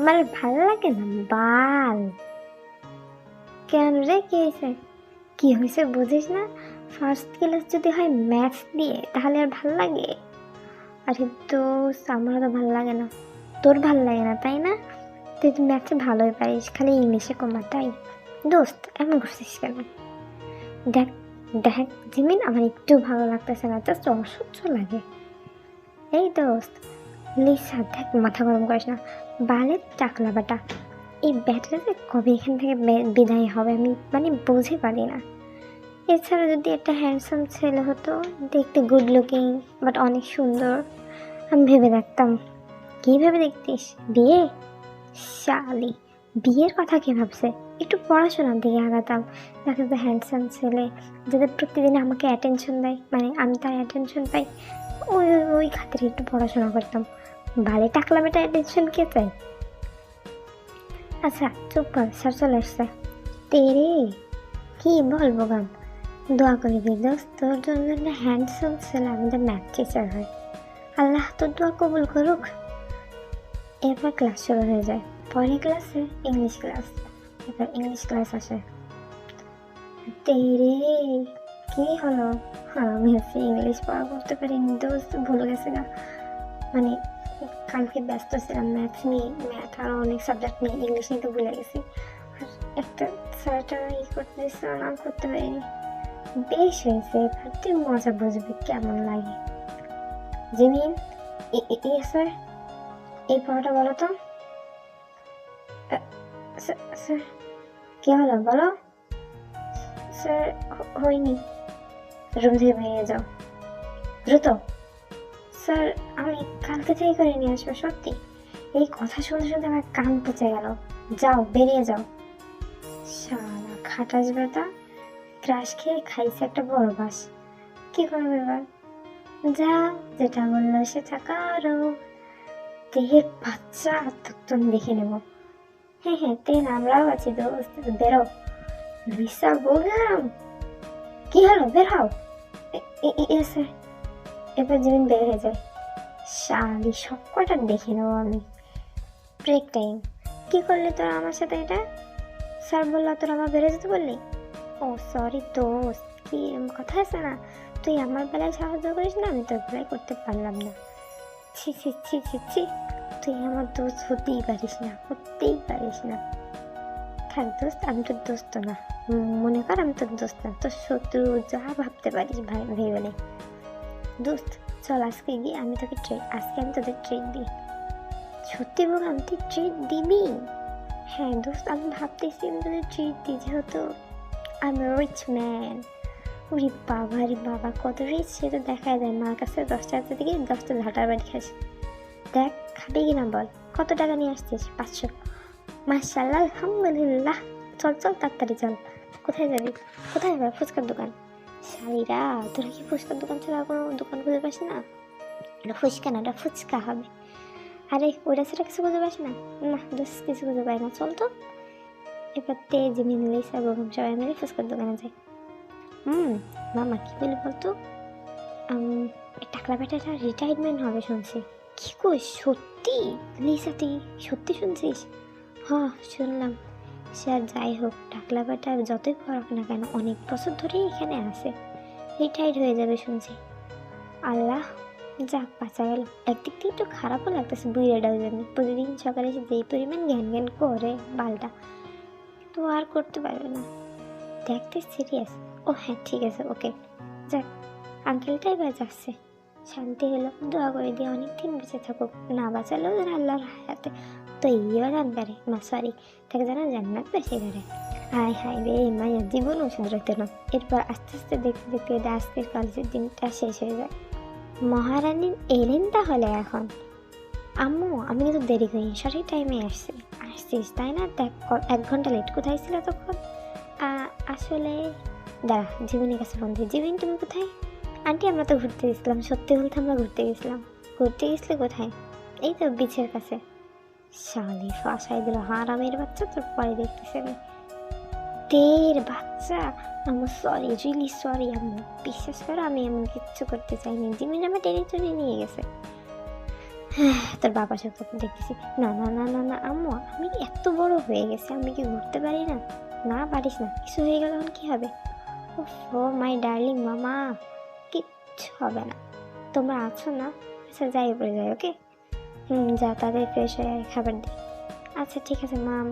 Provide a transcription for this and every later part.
আমার ভালো লাগে না বাল। কেন রে, কি হয়েছে? কি হয়েছে বুঝিস না? ফার্স্ট ক্লাস যদি হয় ম্যাথস দিয়ে তাহলে আর ভালো লাগে? আরে দোস্ত, আমারও তো ভালো লাগে না। তোর ভালো লাগে না তাই না? তুই তো ম্যাথে ভালোই পারিস, খালি ইংলিশে কমা তাই। দোস্ত এমন করছিস কেন? দেখ দেখ জিমিন, আমার একটু ভালো লাগতেছে না, জাস্ট অসহ্য লাগে। এই দোস্ত লিসা, দেখ মাথা গরম করিস না। বালের টাকলা বাটা, এই ব্যাটাটা কবে এখান থেকে বিদায় হবে আমি বুঝে পারি না। এছাড়া যদি একটা হ্যান্ডসাম ছেলে হতো, দেখতে গুড লুকিং বাট অনেক সুন্দর, আমি ভেবে দেখতাম। কি ভেবে দেখতিস? বিয়ে? শালি, বিয়ের কথা কে ভাবছে? একটু পড়াশোনার দিকে আগাতাম। দেখা যায় হ্যান্ডসাম ছেলে যাদের প্রতিদিন আমাকে অ্যাটেনশন দেয়, আমি তার অ্যাটেনশন পাই, ওই ওই খাতিরে একটু পড়াশোনা করতাম। বালে টাকলা বেটা অ্যাটেনশন কে চাই? আচ্ছা চুপ কর, স্যার চলে এসছে। তেরে কি বলবো গাম, দোয়া করে দিই দোস্ত, তোর জন্য হ্যান্ডসাম ছেলে আমাদের ম্যাথ টিচার হয়। আল্লাহ তোর দোয়া কবুল করুক। এরপর ক্লাস শুরু হয়ে যায়। পরের ক্লাসে ইংলিশ ক্লাস। এবার ইংলিশ ক্লাস আসে। তেরে কি হলো? হ্যাঁ, আমি হচ্ছে ইংলিশ পড়া করতে পারিনি দোস্ত, ভুলে গেছে গা। মানে কালকে ব্যস্ত ছিলাম ম্যাথ নিয়ে, ম্যাথ আরও অনেক সাবজেক্ট নিয়ে, ইংলিশ নিয়ে তো ভুলে গেছি। আর একটা স্যারটা করতে দিচ্ছিল না, করতে পারিনি। বেশ হয়েছে, এবার তুই মজা বুঝবি কেমন লাগে। জিমিন, স্যার এই পড়াটা বলো তো। স্যার কি হলো বলো? স্যার হয়নি। রুম থেকে বেরিয়ে যাও দ্রুত। স্যার আমি কালকে থেকে করে নিয়ে আসবো সত্যি। এই কথা শুনতে শুনতে আমার কান পচে গেল। যাও, বেরিয়ে যাও। শালা খাটাস বেটা, ক্রাশ খেয়ে খাইছে একটা বড় বাস। কি করবে এবার? যা, যেটা বললো সেটা করো। দেহের বাচ্চা, তখন দেখে নেব। হ্যাঁ হ্যাঁ, তেন আমরাও আছি দোস্ত, বেরো। লিসা বললাম, কি হলো, বের হও। এসে এবার জিমিন বের হয়ে যায়। শালি সব কটা দেখে নেবো আমি। Break time. কি করলি তোরা আমার সাথে এটা? স্যার বললো তোরা আমার বেড়ে যেতে বললি? ও সরি দোস্ত, কি কথা আছে না, তুই আমার বেলায় সাহায্য করিস না, আমি তোর বেলায় করতে পারলাম না। ছি ছি ছি ছি ছি, তুই আমার দোস্ত হতেই পারিস না, হতেই পারিস না। থাক দোস্ত, আমি তোর দোস্ত না, মনে কর আমি তোর দোস্ত না, তোর শত্রু, যা ভাবতে পারিস ভাই ভেবে নে। দোস্ত চল আজকে গিয়ে আমি তোকে আজকে আমি তোদের ট্রিট দিই। সত্যি বললাম, তুই ট্রিট দিবি? হ্যাঁ দোস্ত, আমি ভাবতেছি আমি তোদের ট্রিট দিই, যেহেতু আই এম রিচ ম্যান। ওরে বাবা রে বাবা, কত রিচ সে তো দেখায় যায়, মার কাছে 10 টাকা থেকে 10টা ঝাঁটার বাড়ি খাস। দেখ খাবি কিনা বল, কত টাকা নিয়ে আসছিস? 500। মাশাআল্লাহ, আলহামদুলিল্লাহ। চল চল তাড়াতাড়ি চল। কোথায় যাবি? কোথায় যাবে? ফুচকার দোকান। শালিরা, তোরা কি ফুচকার দোকান ছাড়া কোনো দোকান খুঁজে পাস না? এটা ফুচকা না, এটা ফুচকা হবে। আরে ওটা সেটা কিছু খুঁজে পাস না? না দোষ, কিছু খুঁজে পাই না, চল তো। এবার তেজ মিনলিস এবং সবাই মিলে ফুচকার দোকানে যায়। মামা কি বলি বলতো, টাকলা বেটাটা রিটায়ারমেন্ট হবে শুনছি। কি কই, সত্যি? লিসা তুই সত্যি শুনছিস? হ্যাঁ শুনলাম। সে আর যাই হোক, টাকলা বেটা যতই পড়াক না কেন অনেক বছর ধরেই এখানে আছে, রিটায়ার্ড হয়ে যাবে শুনছি। আল্লাহ, যাক বাঁচা গেল। একদিক থেকে একটু খারাপও লাগতেছে বুড়িটার জন্য, প্রতিদিন সকালে এসে যেই পরিমাণ জ্ঞান জ্ঞান করে বালটা, তো আর করতে পারবে না। দেখতে সিরিয়াস। ও হ্যাঁ ঠিক আছে, ওকে। যাক, আঙ্কেলটাই এবার যাচ্ছে, শান্তি হলো। দোয়া করে দিয়ে অনেকদিন বেঁচে থাকুক, না বাঁচালেও যেন আল্লাহর হায়াতে তো এইবার আনবারে না, সরি, তাকে যেন জান্নাত বেশি করে। হায় হায় রে মায়া, জীবনও শুধরাতে না। এরপর আস্তে আস্তে দেখতে দেখতে আজকের কলেজের দিনটা শেষ হয়ে যায়। মহারানী এলেন তাহলে এখন? আম্মু আমি কিন্তু দেরি করিনি, সঠিক টাইমে আসছিস তাই না? দেখ 1 ঘন্টা লেট। কোথায় ছিল তখন? আসলে দাঁড়া, জীবনের কাছে ফোন দিই। জীবন তুমি কোথায়? আন্টি আমরা তো ঘুরতে গেছিলাম। সত্যি বলতে আমরা ঘুরতে গেছিলাম। ঘুরতে গেছিলে কোথায়? এই তো বিচের কাছে। শালি ফাঁসাই দিল, হারামের বাচ্চা, তোর পরে দেখতেছি আমি। তের বাচ্চা, আম্মু সরি, রিয়েলি সরি আম্মু, বিশ্বাস করো আমি এমন কিচ্ছু করতে চাইনি, জিমিন আমার টেনে চলে নিয়ে গেছে। তোর বাবা চোখ তখন দেখতেছি, না না না না না আম্মু, আমি এত বড় হয়ে গেছি, আমি কি ঘুরতে পারি না? না পারিস না, কিছু হয়ে গেলে এখন কি হবে? ও মাই ডার্লিং মামা, কিচ্ছু হবে না, তোমরা আছো না? আচ্ছা যাই উপরে যাই, ওকে? যা তাদের ফ্রেশ হয়ে আয়, খাবার দিই। আচ্ছা ঠিক আছে মাম,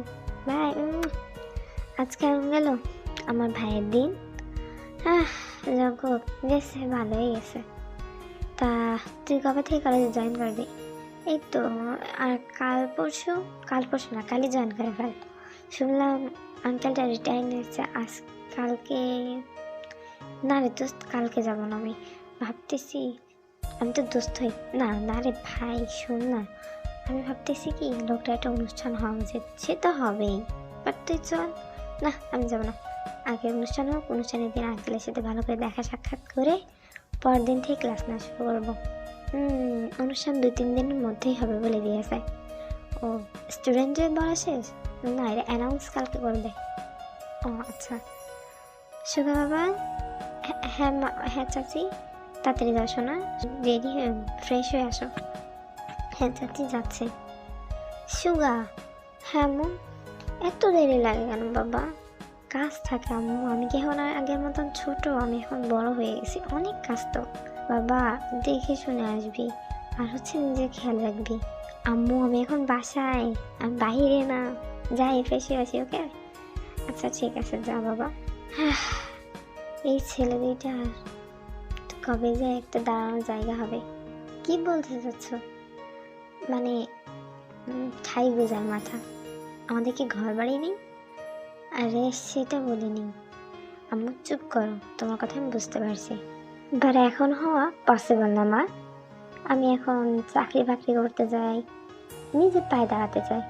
বাই। আজকে কেমন গেল আমার ভাইয়ের দিন? জগৎ গেছে, ভালোই গেছে। তা তুই কবে থেকে কলেজে জয়েন করবি? এই তো আর কাল পরশু না, কালই জয়েন করে ফেল। শুনলাম আঙ্কেলটা রিটায়ার নিয়েছে আজ, কালকে। না রে দোস্ত, কালকে যাব না, আমি ভাবতেছি, আমি তো দোস্ত হই না। না রে ভাই শোন না, আমি ভাবতেছি কি লোকটা একটা অনুষ্ঠান হওয়া উচিত, সে তো হবেই, বাট তুই চল। না আমি যাব না, আগে অনুষ্ঠান হোক, অনুষ্ঠানের দিন আঙ্কেলের সাথে ভালো করে দেখা সাক্ষাৎ করে পরের দিন থেকে ক্লাস নেওয়া শুরু করবো। অনুষ্ঠান 2-3 দিনের মধ্যেই হবে বলে দিয়েছে। ও স্টুডেন্টদের বলা শেষ? না, এটা অ্যানাউন্স কালকে করবে। ও আচ্ছা। সুগা বাবা, হ্যাঁ হ্যাঁ চাচি, তাড়াতাড়ি যাও না, রেডি হয়ে ফ্রেশ হয়ে আসো। হ্যাঁ চাচি যাচ্ছে। সুগা, হ্যাঁ আম্মু, এত দেরি লাগে কেন বাবা? কাজ থাকে আম্মু, আমি কি এখন আর আগের মতন ছোট? আমি এখন বড় হয়ে গেছি, অনেক কাজ তো। বাবা দেখে শুনে আসবি, আর হচ্ছে নিজের খেয়াল রাখবি। আম্মু আমি এখন বাসায়, আমি বাইরে না, যাই ফ্রেশ হয়ে আসি, ওকে? আচ্ছা ঠিক আছে, যা বাবা। এই ছেলে দুইটা কবে যে একটা দাঁড়ানোর জায়গা হবে। কি বলতে চাচ্ছ? মানে ঠাই বোঝার মাথা, আমাদের কি ঘর বাড়ি নেই? আরে সেটা বলিনি আম্মু, চুপ করো, তোমার কথা আমি বুঝতে পারছি, বাট এখন হওয়া পসিবল না মা। আমি এখন চাকরি বাকরি করতে যাই, নিজের পায়ে দাঁড়াতে চাই।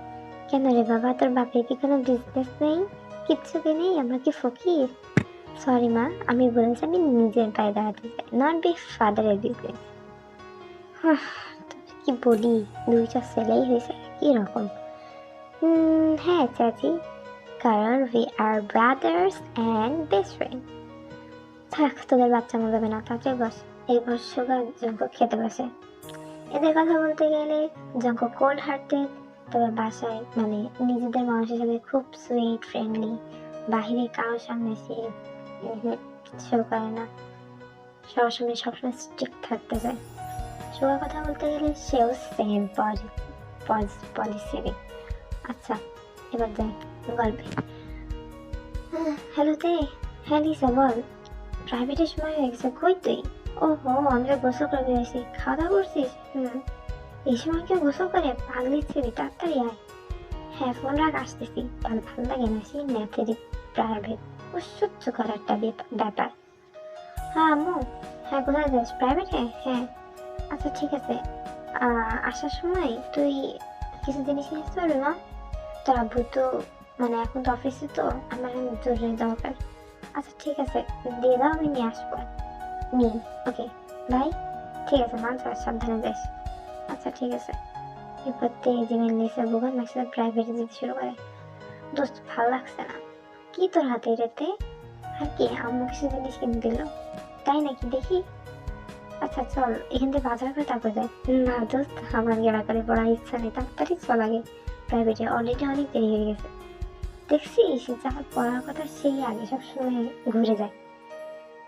কেন রে বাবা, তোর বাপের কি কোনো বিজনেস নেই? কিচ্ছু কি নেই? আমরা কি ফকির? সরি মা, আমি বলেছি আমি নিজের পায়ে দাঁড়াতে চাই, নট বি ফাদারের বিজনেস। কি বলি, দুইটা ছেলেই হয়েছে একই রকম। হ্যাঁ চাচি, কারণ we are brothers and best friend. থাক, তোদের বাচ্চা মজাবে না, তাতে বস। এই বর্ষকা জঙ্ক খেতে বসে। এদের কথা বলতে গেলে জঙ্ক কোল্ড হার্টেড, তবে বাসায় মানে নিজেদের মানুষের সাথে খুব সুইট ফ্রেন্ডলি, বাহিরে কারোর সামনে সে শো করে না, সবসময় স্ট্রিক্ট থাকতে চায়। শোয়ার কথা বলতে গেলে সেও সেম পলিসি। আচ্ছা এবার যাই গল্পে। হ্যালো তে, হ্যাঁ লিসা বল। প্রাইভেটের সময় হয়ে গেছে, কই তুই? ওহো, আমরা গোসল করে বেরিয়েছি, খাওয়া দাওয়া করছিস? এই সময় কেউ গোসল করে? পাগলি ছিলি, তাড়াতাড়ি আয়। হ্যাঁ ফোন রাখ, আসতেছি। ভালো লাগে না সেই ম্যাথের প্রাইভেট, অসহ্য করার একটা ব্যাপার। হ্যাঁ আম্মু, হ্যাঁ কোথায় যাস? প্রাইভেটে? হ্যাঁ আচ্ছা ঠিক আছে, আসার সময় তুই কিছু জিনিস নিয়ে চলবি মা। তোর আব্বু তো মানে এখন তো অফিসে, তো আমার জরুরি দরকার। আচ্ছা ঠিক আছে, দিয়ে দাও, আমি নিয়ে আসবো। Okay bye. ঠিক আছে মা, যা, সাবধানে যাস। আচ্ছা ঠিক আছে। এরপর জিমেল নিয়েছে বোগান মাসে প্রাইভেটে যেতে শুরু করে। দোস্ত ভালো লাগছে না। কি তোর হাতে রেতে? আর কি আম্মু কিছু জিনিস কিনে দিল। তাই নাকি? দেখি। আচ্ছা চল, এখান থেকে বাজার করে তারপর যাই। না দোস্ত, আমার গেরাকারে পড়ার ইচ্ছা নেই, তাড়াতাড়ি চল আগে প্রাইভেটে, অলরেডি অনেক দেরি হয়ে গেছে। দেখছিস যার পড়ার কথা সেই আগে সবসময় ঘুরে যায়।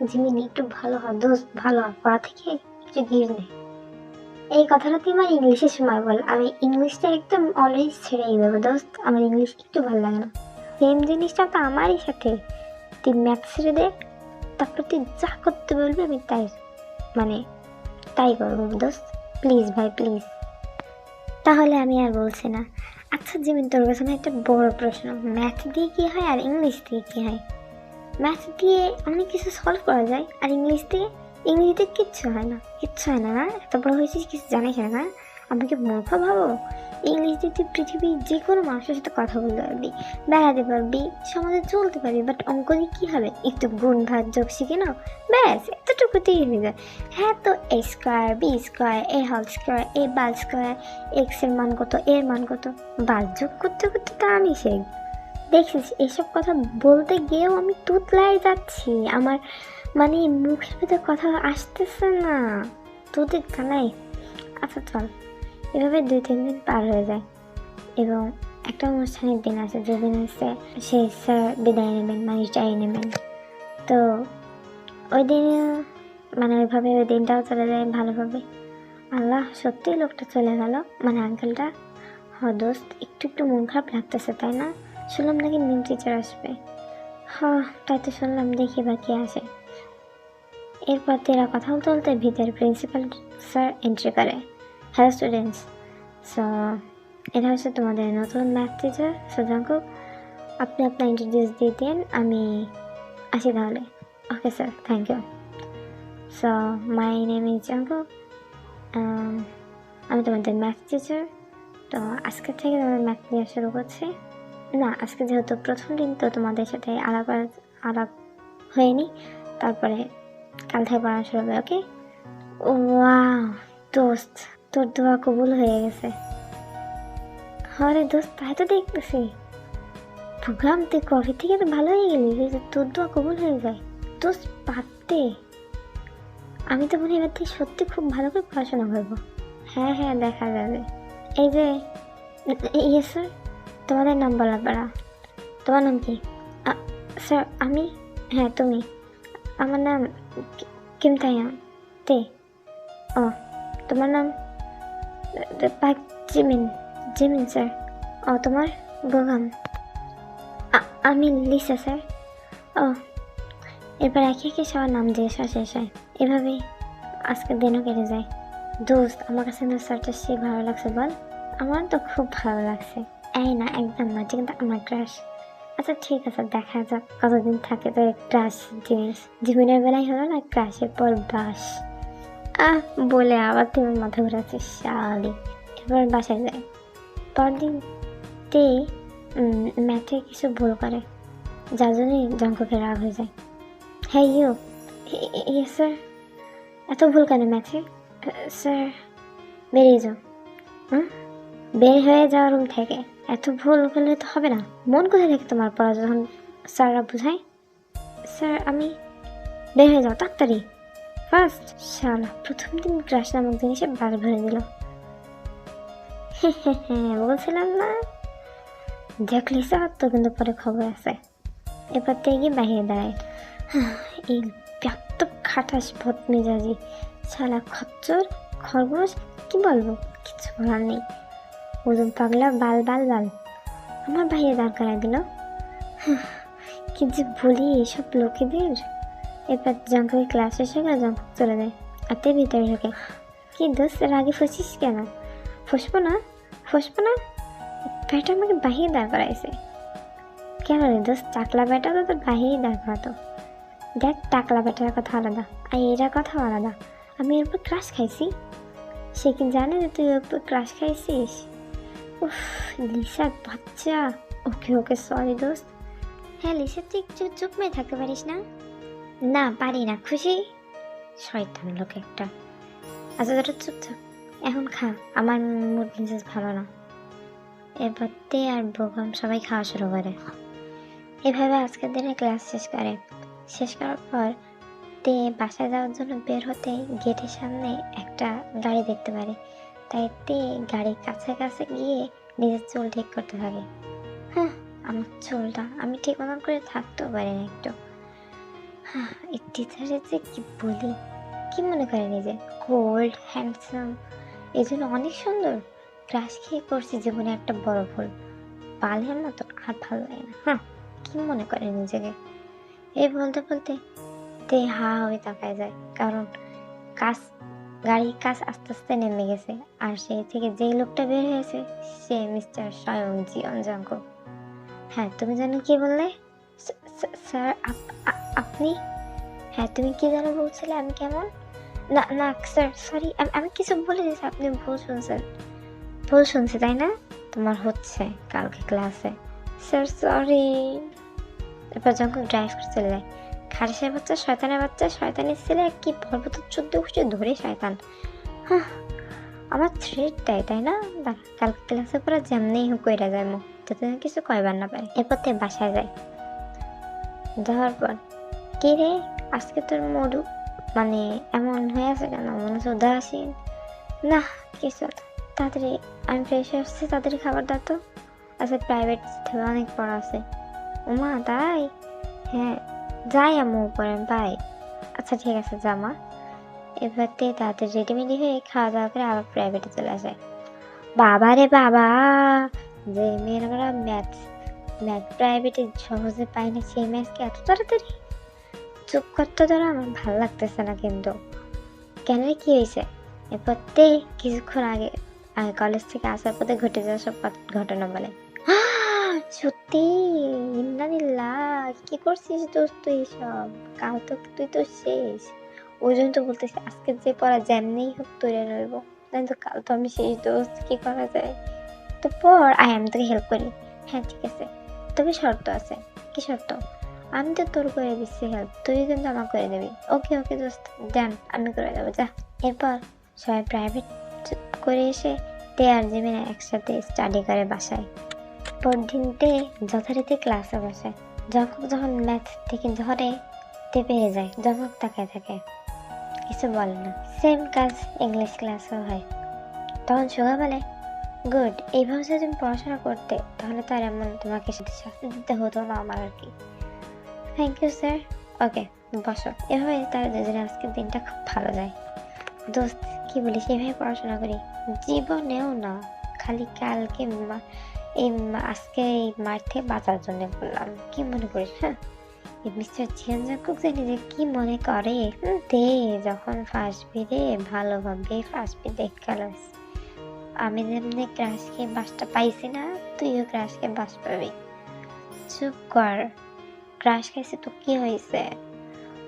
জিমিনি একটু ভালো হ দোস্ত, ভালো হ, পড়া থেকে একটু গির নে। এই কথাটা তুই আমার ইংলিশের সময় বল, আমি ইংলিশটা একদম অলরেডি ছেড়েই দেবো দোস্ত, আমার ইংলিশ একটু ভালো লাগে না। সেম জিনিসটা তো আমারই সাথে, তুই ম্যাথ ছেড়ে দে, তারপর তুই যা করতে বলবি আমি মানে তাই করবো দোস্ত, প্লিজ ভাই প্লিজ। তাহলে আমি আর বলছি না। আচ্ছা জিমিন, তোর কাছে না একটা বড় প্রশ্ন, ম্যাথ দিয়ে কি হয় আর ইংলিশ দিয়ে কি হয়? ম্যাথ দিয়ে অনেক কিছু সলভ করা যায়, আর ইংলিশ দিয়ে কিচ্ছু হয় না, না? এত বড় হয়েছিস কিছু জানিস না? আমাকে মূর্খ ভাবো? ইংলিশ দিয়ে তুই পৃথিবীর যে কোনো মানুষের সাথে কথা বলতে পারবি, বেড়াতে পারবি, সমাজে চলতে পারবি, বাট অঙ্ক দিয়ে কী হবে? একটু গুণ ভাগ যোগ শিখে নাও, ব্যাস এতটুকুতেই হয়ে যায়। হ্যাঁ তো এ স্কোয়ার, বি স্কোয়ার, এ হোল স্কোয়ার, এ বাল স্কোয়ার, এক্স এর মান কত, এর মান কত, বাল যোগ করতে করতে তা আমি শেখ। দেখছিস এসব কথা বলতে গিয়েও আমি তুতলায় যাচ্ছি, আমার মানে মুখের ভেতর কথা আসতেছে না, তোদের কানাই। আচ্ছা চল, এভাবে 2-3 দিন পার হয়ে যায় এবং একটা অনুষ্ঠানের দিন আছে, যেদিন হচ্ছে সেই স্যার বিদায় নেবেন, মানে রিটায়ার নেবেন। তো ওই দিনে মানে ওইভাবে ওই দিনটাও চলে যায় ভালোভাবে। আল্লাহ, সত্যিই লোকটা চলে গেল, মানে আঙ্কেলটা। হ্যাঁ দোস্ত, একটু একটু মন খারাপ লাগতেছে, তাই না? শুনলাম নাকি নিউ টিচার আসবে। হ্যাঁ, তাই তো শুনলাম, দেখি বা কে আসে। এরপর তেরা কথা বলতে ভিতরে প্রিন্সিপাল স্যার এন্ট্রি করে। হ্যালো স্টুডেন্টস, সো এটা হচ্ছে তোমাদের নতুন ম্যাথ টিচার। সো জাঙ্কুক, আপনি আপনার ইন্ট্রোডিউস দিয়ে দিন, আমি আসি তাহলে। Okay sir, thank you. So my name is Jungkook, আমি তোমাদের ম্যাথ টিচার। তো আজকে থেকে তোমাদের ম্যাথ নিয়ে শুরু করছি। না, আজকে যেহেতু প্রথম দিন, তো তোমাদের সাথে আলাপ হয়নি, তারপরে কাল থেকে পড়ানো শুরু হবে। ওকে? ওয়াও দোস্ত, তোর দোয়া কবুল হয়ে গেছে। আরে দোস্ত, তাই তো দেখতেছি। প্রোগ্রাম তুই কবে থেকে তো ভালো হয়ে গেলি যে তোর দোয়া কবুল হয়ে যায়। দোস্ত পারতে, আমি তো মনে হয় এবার থেকে সত্যি খুব ভালো করে পড়াশোনা করবো। হ্যাঁ হ্যাঁ, দেখা যাবে। এই যে, ইয়ে স্যার, তোমাদের নাম বলা পারা। তোমার নাম কি? স্যার আমি, হ্যাঁ তুমি। আমার নাম কিম তাইয়া তে। ও, তোমার নাম? পাক জিমিন। Jimin sir. ও, তোমার? গোগাম। আমি লিসা স্যার। ও, এরপর একে একে সবার নাম দিয়ে শেষ হয়। এভাবেই আজকের দিনও কেটে যায়। দোস্ত, আমার কাছে না স্যারটা সে ভালো লাগছে বল। আমার তো খুব ভালো লাগছে। এই না, একদম না, কিন্তু আমার ক্রাশ। আচ্ছা ঠিক আছে, দেখা যাক কতদিন থাকে তো ক্রাশ জিনিস। জীবনের বেলায় হলো না ক্রাশের পর বাস। বলে আবার তুমি মাথা ঘুরাচ্ছে শালি। এরপর বাসায় যায়। পরদিন তে ম্যাথে কিছু ভুল করে, যার জন্যই জঙ্ককে রাগ হয়ে যায়। হ্যাঁ ইউ। Yes sir. এত ভুল কেন ম্যাথে? স্যার, বেরিয়ে যাও। বের হয়ে যাও রুম থেকে। এত ভুল করলে তো হবে না। মন কোথায় থাকে তোমার পড়া যখন স্যাররা বোঝায়? স্যার আমি, বের হয়ে যাও তাড়াতাড়ি ফার্স্ট। শালা, প্রথম দিন ক্রাশ নামক জিনিসে বার ভরে দিল। হ্যাঁ বলছিলাম না। দেখলি স্যার, তো কিন্তু পরে খবর আছে। এবার থেকে গিয়ে বাহিরে দাঁড়ায়। এই ব্যাপ্ত খাটাস বদমেজাজি শালা, খচ্চর খরগোশ, কি বলবো, কিছু বলার নেই। ওজন পাগলা বাল বাল বাল আমার বাইরে দাঁড় করায় দিল। কি যে বলি এইসব লোকেদের। এবার জঙ্কুকের ক্লাস এসে গেলে জঙ্কুক চলে যায়, আর তে ভিতরে ঢোকে। কি দোস্ত, রাগে ফসিস কেন? ফসবো না, ফসবো না। ব্যাটা আমাকে বাহিরে দাঁড় করাইছে। কেন রে দোস্ত, টাকলা ব্যাটা তো তোর বাহিরেই দাঁড় করাতো। দেখ, টাকলা ব্যাটার কথা আলাদা, আর এটার কথা আলাদা। আমি এর উপর ক্রাশ খাইছি, সে কি জানে যে তুই ওর উপর ক্রাশ খাইছিস? উফ, লিসার বাচ্চা। ওকে ওকে, সরি দোস্ত। হ্যাঁ লিসা, তুই একটু চুপ মেয়ে থাকতে পারিস না? না পারি না, খুশি শয়তান লোক একটা। আচ্ছা তোরা চুপচাপ এখন খা, আমার মুড মেজাজ ভালো না। এরপর তে আর বোগাম সবাই খাওয়া শুরু করে। এভাবে আজকের দিনে ক্লাস শেষ করে। শেষ করার পর তে বাসায় যাওয়ার জন্য বের হতে গেটের সামনে একটা গাড়ি দেখতে পারে। তাই তে গাড়ির কাছে কাছে গিয়ে নিজের চুল ঠিক করতে থাকে। হ্যাঁ, আমার চুলটা আমি ঠিক মতন করে থাকতেও পারি না একটু। হ্যাঁ, এই টিচারের যে কি বলি, কি মনে করে নিজে গোল্ড হ্যান্ডসাম, এই জন্য অনেক সুন্দর। ক্রাশ খেয়ে করছি জীবনে একটা বড় ভুল। বালের মতো আর ভালো লাগে না। হ্যাঁ, কি মনে করে নিজেকে। এই বলতে বলতে তে হা হয়ে তাকায় যায়, কারণ গাড়ির কাজ আস্তে আস্তে নেমে গেছে, আর সেই থেকে যেই লোকটা বের হয়েছে সে মিস্টার স্বয়ং জিয়ন জঙ্কুক। হ্যাঁ, তুমি জানো কি বললে? স্যার আপনি? হ্যাঁ, তুমি কি যেন বলছিলে আমি কেমন? না না স্যার, সরি, আমি কিছু বলে দিয়েছি, আপনি ভুল শুনছেন। ভুল শুনছি তাই না? তোমার হচ্ছে কালকে ক্লাসে। Sir sorry. এরপর যখন ড্রাইভ করে চলে যায়। খারিসের বাচ্চা, শয়তানের বাচ্চা, শয়তানের ছেলে, কি বলবো তো, 14 গোষ্ঠী ধরে শয়তান। হ্যাঁ, আমার থ্রেড দেয় তাই না? কালকে ক্লাসে পড়া যেমনি হোক কইরা যায় মো, যাতে কিছু কয়বার না পারে। এরপর তে বাসায় যায়। যাওয়ার পর, কি রে আজকে তোর এমন হয়ে আছে কেন? মনে হচ্ছে উদাসীন। না কিছু, তাড়াতাড়ি আমি ফ্রেশ হয়ে আসছি, তাড়াতাড়ি খাবার দাও তো। আচ্ছা প্রাইভেট থেকে অনেক পড়া আছে। ওমা তাই? হ্যাঁ যাই আম্মু উপরে, বাই। আচ্ছা ঠিক আছে যা মা। এবার তাড়াতাড়ি রেডিমেডি হয়ে খাওয়া দাওয়া করে আবার প্রাইভেটে চলে আসে। বাবা রে বাবা, যে মেয়ের আমরা ম্যাথ ম্যাথ প্রাইভেটে সহজে পাই না, সেই ম্যাথকে এত তাড়াতাড়ি। চুপ করতে ধরো, আমার ভালো লাগতেছে না কিন্তু। কেন রে, কি হয়েছে? এরপর কিছুক্ষণ আগে আগে কলেজ থেকে আসার পথে ঘটে যাওয়া সব ঘটনা বলে। সত্যি? ইন্নালিল্লাহ, কি করছিস দোস্ত তুই এসব? কাল তো তুই তো শেষ। ওই জন্য তো বলতেছি আজকে যে পড়া যেমনিই হোক তৈরি রইবো, তাই তো কাল তো আমি শেষ দোস্ত, কি করা যায়? তো পড়, আমি তোকে হেল্প করি। হ্যাঁ ঠিক আছে, তবে শর্ত আছে। কি শর্ত? আমি তো তোর করে দিচ্ছি হেল্প, তুই কিন্তু আমাকে করে দিবি। ওকে ওকে দোস্ত, দেন আমি করে দেবো, যা। এরপর সবাই প্রাইভেট করে এসে আর জিমিন একসাথে স্টাডি করে বাসায়। পরদিন যথারীতি ক্লাসে বসে। যখন ম্যাথ থেকে ধরে পেরে যায়, জমক তাকায় থাকে, কিছু বলে না। সেম কাজ ইংলিশ ক্লাসেও হয়। তখন সুগা বলে, গুড, এইভাবে যদি তুমি পড়াশোনা করতে তাহলে তার এমন তোমাকে শাস্তি দিতে হতো না আমার আর কি। Thank you sir. ওকে বসো। এভাবে তারা দুজনে আজকের দিনটা খুব ভালো যায়। দোস্ত কি বলিস, এভাবে পড়াশোনা করি? জীবনেও না, খালি কালকে আজকে এই মার থেকে বাঁচার জন্য বললাম। কি মনে করিস? হ্যাঁ, মিস্টার জিয়ান জাকুক জানি যে কি মনে করে। যখন ফাঁসবি রে, ভালোভাবে ফাঁসবি, দেখ খেলাস। আমি যেমনি ক্রাশ খেয়ে বাসটা পাইছি না, তুইও ক্রাশ খেয়ে বাস পাবি। চুপ কর, ক্রাশ খাইছে তো কি হয়েছে?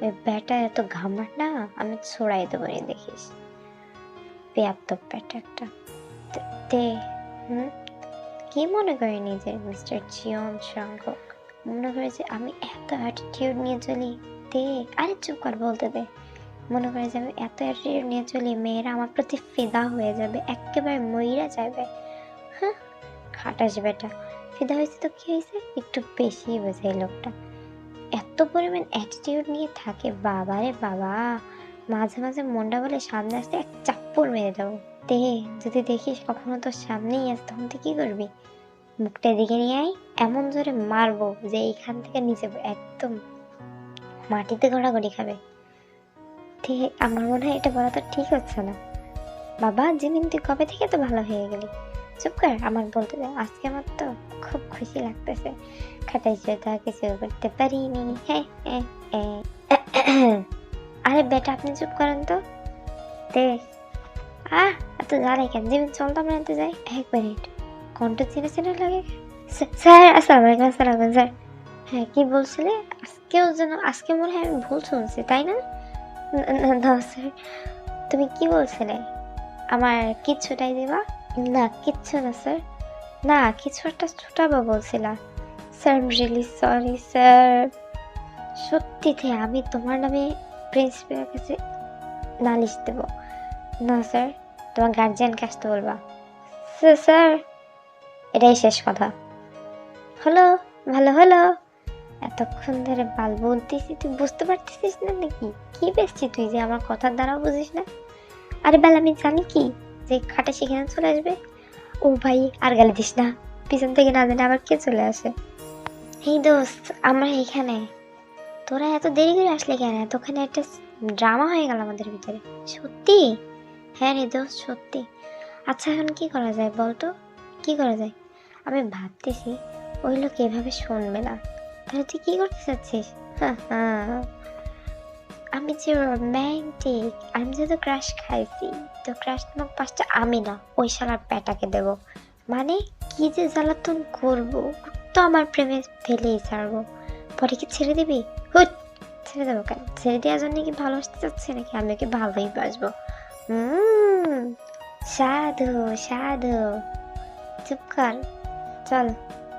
ওই ব্যাটা এত ঘামাট না, আমি ছড়াই দেবো রে, দেখিস। বেয়াত্তব ব্যাটা একটা। কি মনে করে নিজে মিস্টার জিয়ন সংকক? মনে করে যে আমি এত অ্যাটিটিউড নিয়ে চলি? আরে চুপ কর, বলতে দে। মনে করে যে আমি এত অ্যাটিটিউড নিয়ে চলি, মেয়েরা আমার প্রতি ফিদা হয়ে যাবে, একেবারে মইরা যাবে। হ্যাঁ, খাটাস বেটা। ফিদা হয়েছে তো কি হয়েছে, একটু বেশি বোঝে এই লোকটা। এত পরিমাণ অ্যাটিটিউড নিয়ে থাকে, বাবা রে বাবা। মাঝে মাঝে মনটা বলে সামনে আসতে এক চাপ্পড় মেরে দেবো। যদি দেখিস কখনো তোর সামনেই আসে, তখন তুই কি করবি? মুখটা দিকে নিয়ে আয়, এমন জোরে মারবো যে এইখান থেকে নিচে একদম মাটিতে গড়াগড়ি খাবে। আমার মনে হয় এটা বলা তো ঠিক হচ্ছে না। বাবা জিমিন, তুই কবে থেকে তো ভালো হয়ে গেলি? চুপ কর, আমার বলতে দে। আজকে আমার তো খুব খুশি লাগতেছে, খাটাই তা কিছু করতে পারিনি। হ্যাঁ হ্যাঁ হ্যাঁ। আরে বেটা, আপনি চুপ করেন তো। এত জানে কেন? জিমিন চল তো, আমরা এতে যাই। এক মিনিট, কণ্ঠ চিনে চিনে লাগে। স্যার আসসালামু আলাইকুম। আসসালাম স্যার। হ্যাঁ কি বলছিলে? আজকে মনে হয় আমি ভুল শুনছি, তাই না? না স্যার, তুমি কি বলছিলে? আমার কিচ্ছুটাই দিবা? না কিচ্ছু না স্যার। না, কিছু একটা ছোটাবা বলছিলা। Sir really sorry sir. সত্যি আমি তোমার নামে প্রিন্সিপালের কাছে নালিশ দেব। না স্যার, তোমার গার্জিয়ানকে আসতে বলবা। স্যার এটাই শেষ কথা। হলো, ভালো হলো। এতক্ষণ ধরে বাল বলতেছি, তুই বুঝতে পারতেছিস না নাকি? কি বেশছি তুই যে আমার কথার দ্বারাও বুঝিস না? আরে বাল, আমি জানি কি যে খাটা সেখানে চলে আসবে। ও ভাই, আর গালি দিস না, পিছন থেকে না জানে আবার কে চলে আসে। এই দোস্ত, আমরা এখানে। তোরা এত দেরি করে আসলে কেন? এতখানে একটা ড্রামা হয়ে গেল আমাদের ভিতরে। সত্যি? হ্যাঁ রে দোস্ত, সত্যি। আচ্ছা এখন কি করা যায় বলতো? কি করা যায়? আমি ভাবতেছি ওই লোক এভাবে শুনবে না। তাহলে তুই কি করতে চাচ্ছিস? আমি যে রোম্যান্টিক, আমি যেহেতু ক্রাশ খাইছি, তো ক্রাশ নামক পাঁচটা আমি না, ওই শালার প্যাটাকে দেব। মানে কি যে জ্বালাতন করবো, তো আমার প্রেমে ফেলেই ছাড়বো। পরে কি ছেড়ে দিবি? হুট, ছেড়ে দেবো কেন? ছেড়ে দেওয়ার জন্য কি ভালোবাসতে চাচ্ছি নাকি? আমি ওকে ভালোই বাসবো। সাধু সাধু। চুপ কর, চল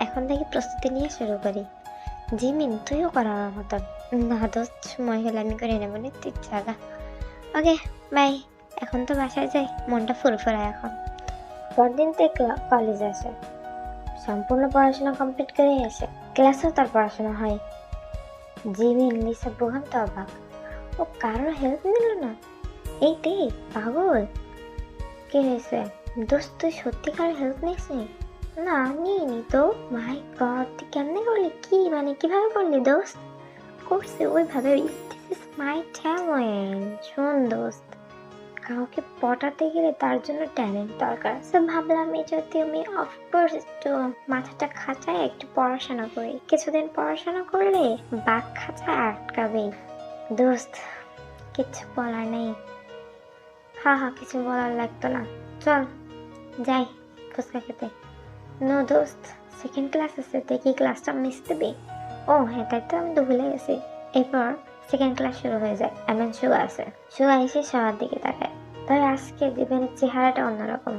এখন থেকে প্রস্তুতি নিয়ে শুরু করি। জিমিন, তুইও কর আমার মতন। না দোস্ত, সময় হলে আমি করে নেবো, তুই জাগা। ওকে বাই, এখন তো বাসায় যাই, মনটা ফুরফুরায় এখন। পরদিন কলেজে আসে, সম্পূর্ণ পড়াশোনা কমপ্লিট করে এসে ক্লাসেও তার পড়াশোনা হয়। জিমিন, লিসা বুহান তো অবাক, ও কারোর হেল্প নিল না। এই পাগল, কি হয়েছে? দোস্ত তুই সত্যিকার হেল্প নিস নি? না নিইনি তো। মাই গড, তুই কেমনে করলি? কি মানে কিভাবে করলি দোস্ত? করছি ওইভাবে। This is my talent. শোন দোস্ত, কাউকে পটাতে গেলে তার জন্য ট্যালেন্ট দরকার। তো ভাবলাম এই যদি আমি অফকোর্স একটু মাথাটা খাটায় একটু পড়াশোনা করি, কিছুদিন পড়াশোনা করলে বাঘ খাঁচায় আটকাবেই। দোস্ত কিচ্ছু বলার নেই। হা হা, কিছু বলার লাগতো না। চল যাই ফুচকা খেতে। নো দোস্ত, সেকেন্ড ক্লাস আছে, তুই কি ক্লাসটা মিস দিবি? ও হ্যাঁ, তাই তো, আমি তো ভুলে গেছি। এরপর সেকেন্ড ক্লাস শুরু হয়ে যায়। এমন সুগা আছে। সুগা এসে সবার দিকে তাকায়। তবে আজকে জীবনের চেহারাটা অন্যরকম,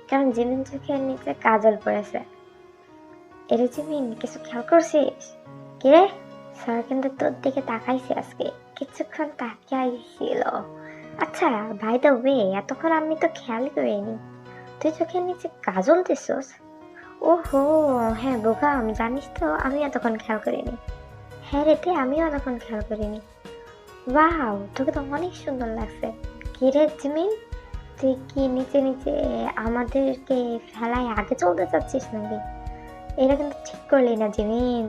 কারণ জীবন চোখের নিচে কাজল পড়েছে। এরে জিমিন, কিছু খেয়াল করছিস? কিরে? স্যার কিন্তু তোর দিকে তাকাইছে আজকে, কিছুক্ষণ তাকাইছিল। আচ্ছা ভাই দ্য ওয়ে, এতক্ষণ আমি তো খেয়াল করিনি তুই চোখের নিচে কাজল দিছস। ওহো হ্যাঁ বোকাম, জানিস তো আমি এতক্ষণ খেয়াল করিনি। হ্যাঁ রে, আমিও এতক্ষণ খেয়াল করিনি। ওয়াও, তোকে তো অনেক সুন্দর লাগছে। কিরে জিমিন, তুই কি নিচে নিচে আমাদেরকে ফেলায় আগে চলতে চাচ্ছিস নাকি? এটা কিন্তু ঠিক করলি না জিমিন।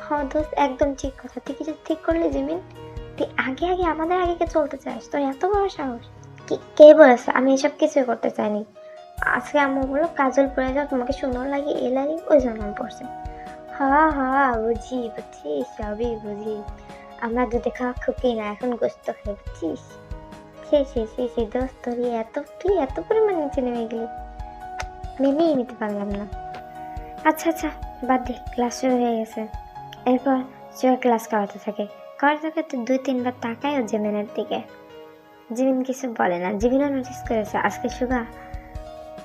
হ্যাঁ দোস্ত, একদম ঠিক কথা। তুই কিছু ঠিক করলি জিমিন? তুই আগে আগে আমাদের আগে চলতে চাস? তোর এত বড় সাহস! কে বলেছে? আমি এসব কিছুই করতে চাইনি। আজকে আম্মু বললো কাজল পরে যাও, তোমাকে সুন্দর লাগে, এ লাগে, ওই জন্য আমি পড়ছি। হা হা, বুঝছি সবই বুঝি। আমরা দুধে খাওয়া খুকি না, এখন গোস্ত খাই, বুঝছিস? সে দোস্ত, তুই এত পরিমাণ নিচে নেমে গেলি, মেনেই নিতে পারলাম না। আচ্ছা আচ্ছা, বাদ দে, ক্লাস শুরু হয়ে গেছে। এরপর সে ক্লাস করাতে থাকে তো 2-3 বার তাকায় ও জিমিনের দিকে। জিমিন কিছু বলে না। জিমিনও নোটিস করেছে আজকে সুগা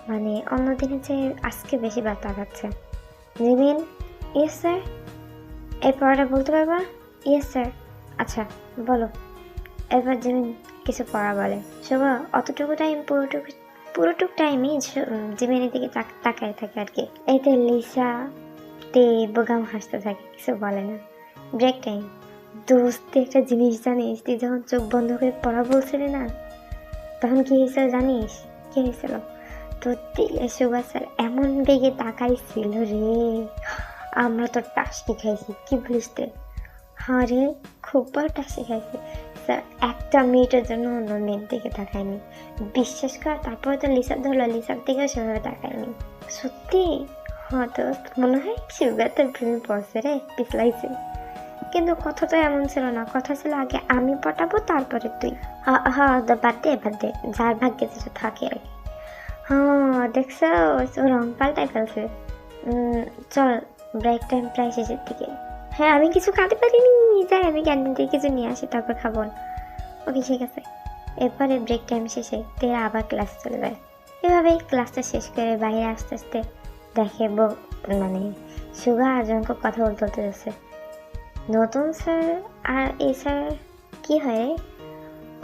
মানে অন্যদিনের চেয়ে আজকে বেশিবার তাকাচ্ছে। Jimin, yes sir. এই পড়াটা বলতে পারবা? Yes sir. আচ্ছা বলো। এরপর জিমিন কিছু পড়া বলে। সুগা অতটুকু টাইম পুরোটুক টাইমই জিমিনের দিকে তাকায় থাকে আর কি। এতে লিসা বোগাম হাসতে থাকে, কিছু বলে না। Break time. দোস্ত একটা জিনিস জানিস, তুই যখন চোখ বন্ধ করে পড়া বলছিলি না, তখন কি হয়েছিল জানিস? কি হয়েছিল? তোর দিকে সুগা স্যার এমন বেগে তাকাইছিল রে, আমরা তো টাসকি খাইছি। কি বলিস তে? হ্যাঁ রে, খুব বড় টাসকি খাইছি। স্যার একটা মিনিটের জন্য অন্য মেয়ের দিকে তাকায়নি, বিশ্বাস কর। তারপরে তো লিসার ধরলো, লিসার দিকেও সেভাবে তাকায়নি। সত্যি? হ্যাঁ দোস্ত, মনে হয় সুগা তোর প্রেমে পড়ছে রে, পিছলাইছে। কিন্তু কথা তো এমন ছিল না, কথা ছিল আগে আমি পটাবো তারপরে তুই। হ্যাঁ বাদ দে, যার ভাগ্যে যেটা থাকে আর কি। হ্যাঁ দেখছো, ও রং পাল্টাই ফেলছে। চল, ব্রেক টাইম প্রায় শেষের দিকে। হ্যাঁ আমি কিছু খাতে পারিনি, যাই আমি ক্যান্টিন থেকে কিছু নিয়ে আসি, তারপর খাবো। ওকে ঠিক আছে। এরপরে ব্রেক টাইম শেষে তেরা আবার ক্লাস চলে যায়। এভাবেই ক্লাসটা শেষ করে বাইরে আস্তে আস্তে দেখে মানে সুগা আর জনকে কথা বলতে যাচ্ছে। নতুন স্যার আর এই স্যার কি হয়?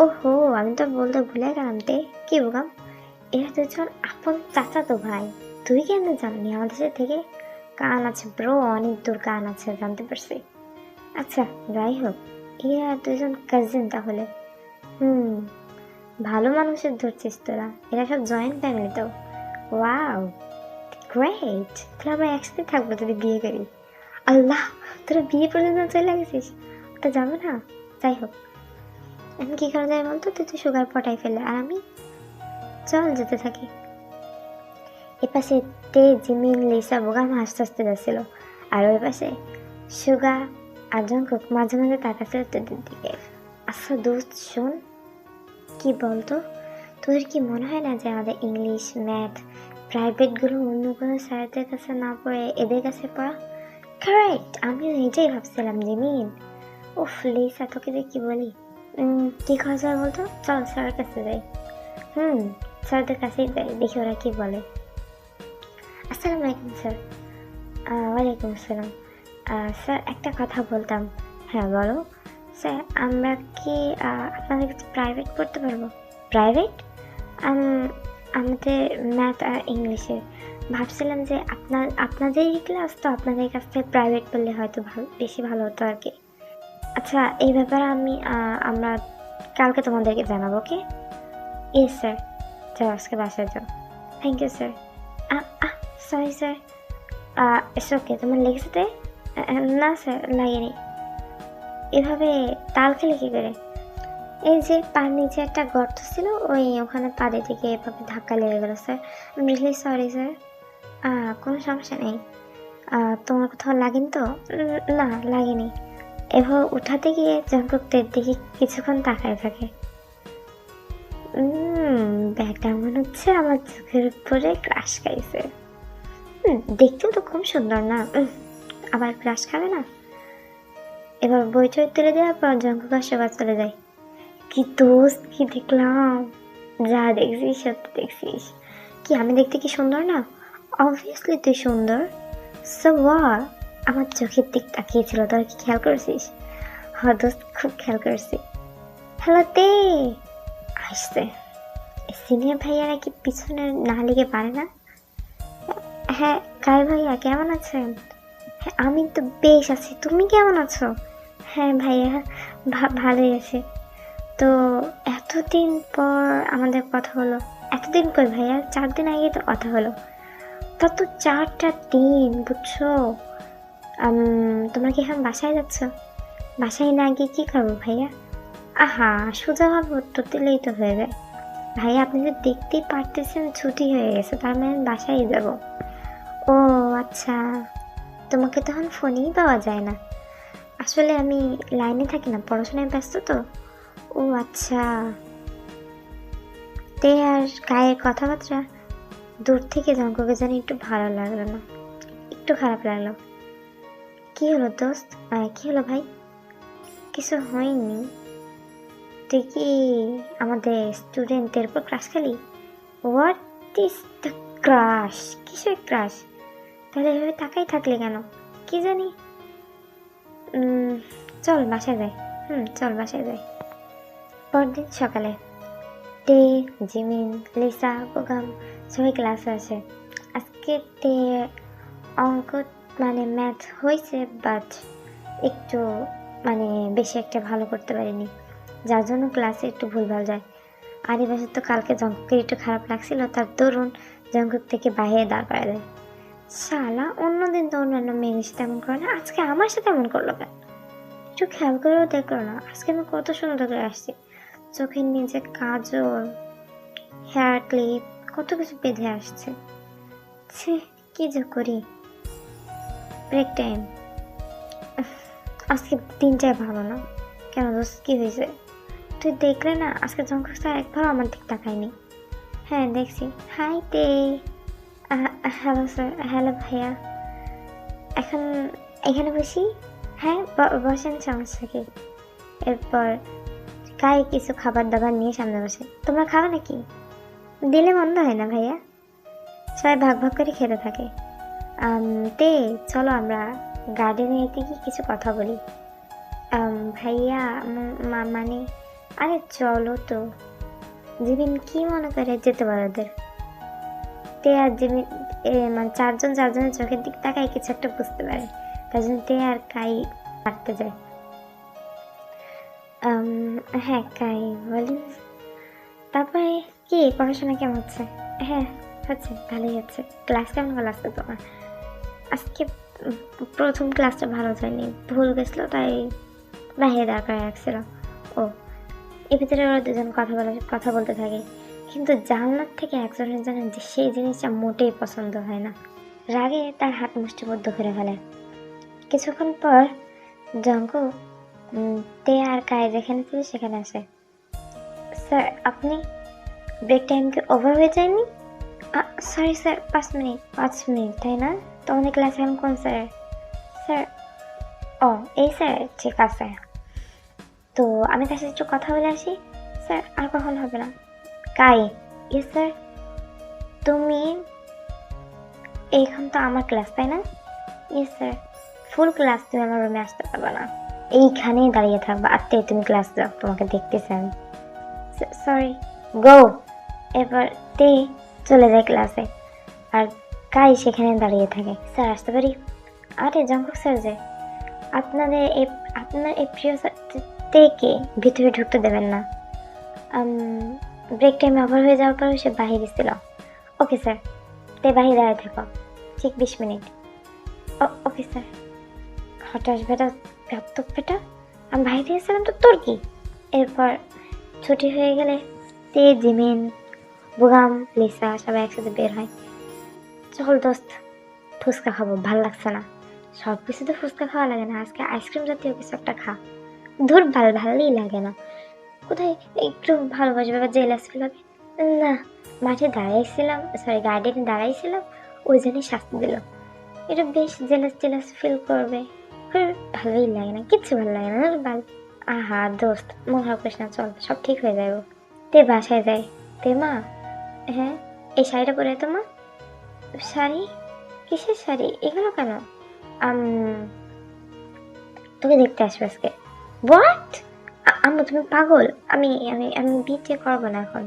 ওহো, আমি তো বলতে ভুলে গেলাম। কি বোকাম, এরা দুজন আপন চাচা তো ভাই। তুই কেন জাননি আমাদের সাথে থেকে? কান আছে ব্রো, অনেক দূর কান আছে, জানতে পারছি। আচ্ছা যাই হোক, এরা দুজন কাজিন তাহলে। ভালো মানুষের ধরছিস তোরা, এরা সব জয়েন্ট ফ্যামিলি তো। ওয়াও গ্রেট, তাহলে আমরা একসাথে থাকবো যদি বিয়ে করি। আল্লাহ, তোরা বিয়ে পর্যন্ত চলে গেছিস, ওটা যাবো না। যাই হোক, এখন কি করা যায় বলতো? তুই তো সুগার পটাই ফেলে, আর আমি চল যেতে থাকি। এপাশে জিমিন লিসা বোগাম হাসতে হাসতে যাচ্ছিল, আর ওই পাশে সুগা আর জঙ্কুক মাঝে মাঝে তাকাচ্ছিল তোদের দিকে। আচ্ছা দোস্ত শোন, কি বলতো, তোদের কি মনে হয় না যে আমাদের ইংলিশ ম্যাথ প্রাইভেটগুলো অন্য কোনো স্যারদের কাছে না পড়ে এদের কাছে পড়া কারেক্ট? আমিও এটাই ভাবছিলাম জিমিন। উফ লিসা, তোকে যে কি বলি। কি করা যায় বলতো? চল স্যারের কাছে যাই। স্যারদের কাছেই যাই, দেখি ওরা কি বলে। আসসালামু আলাইকুম স্যার। ওয়ালাইকুম আসসালাম। স্যার একটা কথা বলতাম। হ্যাঁ বলো। স্যার আমরা কি আপনাদের কাছে প্রাইভেট পড়তে পারবো? প্রাইভেট? আমাদের ম্যাথ আর ইংলিশে ভাবছিলাম যে আপনাদেরই ক্লাস তো, আপনাদের কাছ থেকে প্রাইভেট পড়লে হয়তো বেশি ভালো হতো আর কি। আচ্ছা এই ব্যাপারে আমরা কালকে তোমাদেরকে জানাবো। ওকে? Yes sir. চলো আজকে বাসায় যাও। Thank you sir. Sorry sir. It's okay. তোমার লেগেছে তো? না স্যার, লাগেনি। এভাবে তাল খেলে কি করে? এই যে পার নিচে একটা গর্ত ছিল, ওখানে পা দিতে গিয়ে এভাবে ধাক্কা লেগে গেল sir. I am really sorry sir. কোনো সমস্যা নেই। তোমার কোথাও লাগেনি তো? না, লাগেনি। এভাবে উঠাতে গিয়ে জঙ্কুকদের দিকে কিছুক্ষণ তাকায় থাকে। ব্যাগটা মনে হচ্ছে আমার চোখের উপরে ক্রাশ খাইছে। দেখতেও তো খুব সুন্দর না? আবার ক্রাশ খাবে না? এবার বই চই তুলে দেওয়ার পর জঙ্কুক আর সবার চলে যায়। কি দোস্ত, কি দেখলাম! যা দেখছিস সত্যি দেখছিস। কি আমি দেখতে কি সুন্দর না? অবভিয়াসলি তুই সুন্দর। So what? আমার চোখের দিক তাকিয়েছিল, তোরা কি খেয়াল করছিস? হ্যাঁ দোস্ত, খুব খেয়াল করছি। হ্যালো তে আসছে। সিনিয়র ভাইয়ারা কি পিছনে না লেগে পারে না? হ্যাঁ কাই ভাইয়া, কেমন আছেন? হ্যাঁ আমি তো বেশ আছি, তুমি কেমন আছো? হ্যাঁ ভাইয়া, ভালোই আছি। তো এতদিন পর আমাদের কথা হলো। এতদিন কই ভাইয়া, 4 দিন আগে তো কথা হলো। তা তো 4টা দিন, বুঝছো? তোমরা কি এখন বাসায় যাচ্ছ? বাসায় না গিয়ে কি করবো ভাইয়া? সোজাভাবে উত্তর দিলেই তো হয়ে যায়। ভাইয়া আপনি তো দেখতেই পারতেছেন ছুটি হয়ে গেছে, তার মানে বাসায় যাব। ও আচ্ছা, তোমাকে তখন ফোনেই পাওয়া যায় না। আসলে আমি লাইনে থাকি না, পড়াশোনায় ব্যস্ত তো। ও আচ্ছা। তে আর গায়ের কথাবার্তা দূর থেকে জঙ্কুকে জানি একটু ভালো লাগলো না, একটু খারাপ লাগলো। কি হলো দোস্ত? কি হলো ভাই? কিছু হয়নি। তুই কি আমাদের স্টুডেন্টদের উপর ক্রাশ খেলি? What is the crush? কিসের ক্রাশ? তাহলে এভাবে তাকাই থাকলে কেন? কি জানি। চল বাসায় যাই। চল বাসায় যাই। পরদিন সকালে তে, জিমিন, লিসা, গোগাম সবাই ক্লাসে আসে। আজকে তে অঙ্ক মানে ম্যাথ হয়েছে, বাট একটু মানে বেশি একটা ভালো করতে পারিনি, যার জন্য ক্লাসে একটু ভুলভাল যায়। আর এই বছর তো কালকে জঙ্কুকের একটু খারাপ লাগছিল, তার দরুন জঙ্কুক থেকে বাইরে দাঁড় করা দেয়। শালা, অন্যদিন তো অন্যান্য মেয়ের সাথে এমন করে না, আজকে আমার সাথে এমন করলো কেন? একটু খেয়াল করেও দেখলো না আজকে আমি কত সুন্দর করে আসছি। চোখের নিচে কাজল, হেয়ার ক্লিপ, কত কিছু বেঁধে আসছে। ছি, কি যে করি। Break time. আজকে দিনটাই ভালো না। কেন দোস্ত, কি হয়েছে? তুই দেখলে না আজকে জঙ্কুক স্যার একবারও আমার দিক তাকায়নি। হ্যাঁ দেখছি। হাই তে। Hello sir. হ্যালো ভাইয়া। এখন এখানে বসি? হ্যাঁ বসেন, সমস্যা কি? এরপর গায়ে কিছু খাবার দাবার নিয়ে সামনে বসে। তোমরা খাবে নাকি? দিলে মন্দ হয় না ভাইয়া। সবাই ভাগ ভাগ করে খেতে থাকে। তে চলো আমরা গার্ডেনে এতে কি কিছু কথা বলি। ভাইয়া মানে আরে চলো তো। জিমিন কি মনে করে যেতে পারে ওদের? তে আর জিমিন মানে চারজনের চোখের দিক তাকায় কিছু একটা বুঝতে পারে, তার জন্য তে আর কাই হাঁটতে যায়। হ্যাঁ কাই বলেন। তারপরে কি পড়াশোনা কেমন হচ্ছে? হ্যাঁ হচ্ছে, ভালোই হচ্ছে। ক্লাস কেমন ভালো আসছে তোমার? আজকে প্রথম ক্লাসটা ভালো যায়নি, ভুল গেছিলো, তাই বাইরে দাঁড় করে রাখছিল। ও এর ভিতরে ওরা দুজন কথা বলতে থাকে, কিন্তু জানলার থেকে একজনের জানেন যে সেই জিনিসটা মোটেই পছন্দ হয় না। রাগে তার হাত মুষ্টিবদ্ধ করে ফেলে। কিছুক্ষণ পর জঙ্কুক তে আর কায় যেখানে ছিল সেখানে আসে। স্যার আপনি, ব্রেক টাইম কি ওভার হয়ে যায়নি? সরি স্যার, 5 মিনিট তাই না? তোমাদের ক্লাস এখন কোন স্যার? স্যার ও এই স্যার, ঠিক আছে। তো আমি তার সাথে একটু কথা বলে আসি। স্যার আর কখন হবে না? কাই, ইয়েস স্যার। তুমি এইখান তো আমার ক্লাস তাই না? Yes sir. ফুল ক্লাস তুমি আমার রুমে আসতে পারবে না, এইখানেই দাঁড়িয়ে থাকবা। আত্মে তুমি ক্লাস যাও, তোমাকে দেখতেছি আমি। সরি, গো। এবার তে চলে যায় ক্লাসে, আর কাই সেখানে দাঁড়িয়ে থাকে। স্যার আসতে পারি? আরে জঙ্কুক স্যার যে, আপনার এই প্রিয় স্যার তেকে ভিতরে ঢুকতে দেবেন না। ব্রেক টাইম ওভার হয়ে যাওয়ার পরে সে বাহিরে ছিল। ও ওকে স্যার, তে বাহিরে দাঁড়ায় থাকো ঠিক 20 মিনিট। Okay sir. হঠাৎ বেটা, ঘাতক বেটা, আমি বাইরে এসেছিলাম তো তোর কি? এরপর ছুটি হয়ে গেলে তে, জিমিন, বুগাম, লিসা সবাই একসাথে বের হয়। চল দোস্ত, ফুচকা খাবো, ভাল লাগছে না। সব কিছু তো ফুচকা খাওয়া লাগে না, আজকে আইসক্রিম জাতীয় কিছু একটা খা। ধুর, ভালোই লাগে না। কোথায় একটু ভালোবাসবে বা জেলাস ফিল হবে? না, মাঠে দাঁড়াইছিলাম, সরি গার্ডেনে দাঁড়াইছিলাম, ওই জন্যই শাস্তি দিল। এটা বেশ জেলাস ফিল করবে। ভালোই লাগে না, কিচ্ছু ভালো লাগে না ভালো। আহা দোস্ত, মন খারাপ করিস না, চল সব ঠিক হয়ে যাবে। তে বাসায় যায়। তে মা, হ্যাঁ এই শাড়িটা পরে তো মা। শাড়ি? কিসের শাড়ি? এগুলো কেন? তোকে দেখতে আসবে আজকে। হোয়াট? আম্মু তুমি পাগল? আমি আমি আমি বিয়ে করবো না এখন।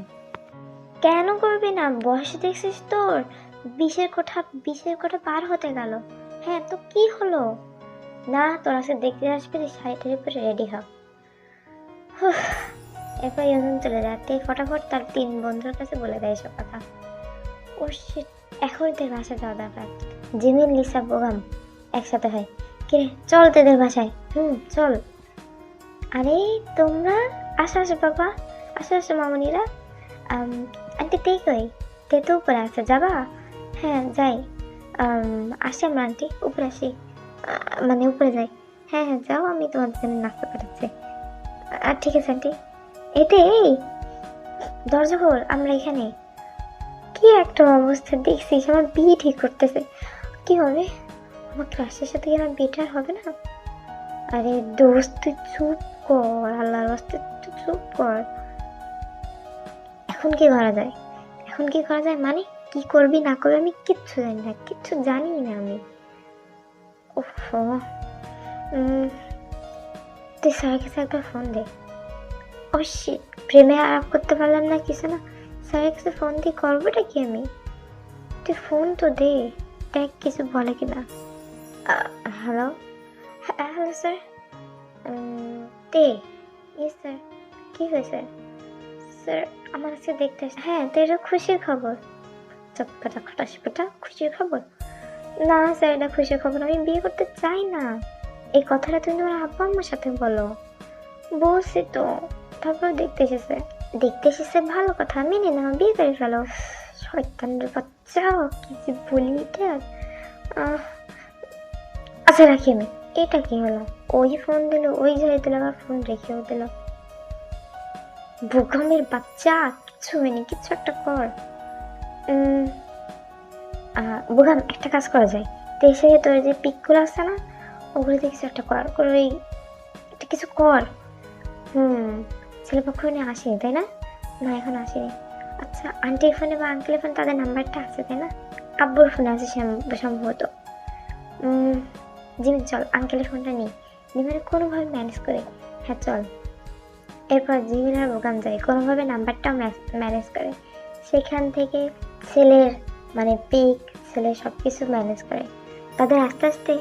কেন করবি না? বয়স দেখছিস তোর? 20-এর কোঠা পার হতে গেল। হ্যাঁ তো কি হলো? না, তোর আজকে দেখতে আসবে, শাড়িটার উপরে রেডি হ। এরপর ইউজন চলে যায়। তে ফটাফট তার 3 বন্ধুর কাছে বলে দেয় সব কথা। ও শিট, এখন তোর বাসায় যাওয়া দরকার। জিমিন, লিসা, বোগাম একসাথে হয়। কিরে চল তোদের বাসায়। চল। আরে তোমরা, আসো বাবা, আসো মামুনিরা। আন্টি তে কই? তে তো উপরে আছে, যাবা? হ্যাঁ যাই। আসি আমরা আন্টি, উপরে আসি। মানে উপরে যাই। হ্যাঁ যাও, আমি তোমাদের জন্য নাস্তা পাঠাচ্ছি। ঠিক আছে আন্টি। এই দরজা খোল, আমরা এখানে। কি একটা অবস্থা দেখছিস, আমার বিয়ে ঠিক করতেছে। কি হবে? আমার ক্লাসের সাথে কি আমার বিয়েটা হবে না? আরে দোস্ত তুই চুপ কর, আল্লাহর রাস্তে তুই চুপ কর। এখন কি করা যায়? মানে কি করবি না করবি আমি কিচ্ছু জানি না আমি। ওহো, তুই স্যারের কাছে একবার ফোন দে। ও শিট, প্রেমে আলাপ করতে পারলাম না, কিছু না। স্যারের কাছে ফোন দিয়ে করবোটা কি আমি? তুই ফোন তো দে, দেখ কিছু বলে কিনা। Hello, hello sir. তে, ইয়েস স্যার। কি হয়েছে? স্যার আমার কাছে দেখতে আসে। হ্যাঁ তো এটা খুশির খবর। চটপটা খটাসপটা খুশির খবর? না স্যার, এটা খুশির খবর, আমি বিয়ে করতে চাই না। এই কথাটা তুমি তোমার আব্বা আম্মার সাথে বলো। বলছি তো। তারপর দেখতে এসেছে ভালো কথা, মেনে নাও, বিয়ে করে ফেলো। শয়তানের বাচ্চা, কি যে বলি এটা। আচ্ছা রাখি আমি। এটা কি হলো? ওই ফোন দিল, ওই ঝাড়ি দিল, আবার ফোন রেখেও দিল। বোকামের বাচ্চা, কিচ্ছু হয়নি, কিচ্ছু একটা কর। বোকাম, একটা কাজ করা যায়। তো এসে তোর যে পিকগুলো আছে না, ওগুলোতে কিছু একটা কর, ওই কিছু কর। ছেলেপক্ষ নিয়ে আসেনি তাই না? না এখন আসেনি। আচ্ছা আন্টির ফোনে বা আঙ্কেলের ফোনে তাদের নাম্বারটা আছে তাই না? আব্বুর ফোনে আছে সম্ভবত। জিমিন চল আঙ্কেলের ফোনটা নিই, জিমিনে কোনোভাবে ম্যানেজ করে। হ্যাঁ চল। এরপর জিমিন আর বোগাম যায়, কোনোভাবে নাম্বারটাও ম্যানেজ করে। সেখান থেকে ছেলের মানে পিক, ছেলের সব কিছু ম্যানেজ করে। তাদের আস্তে আস্তে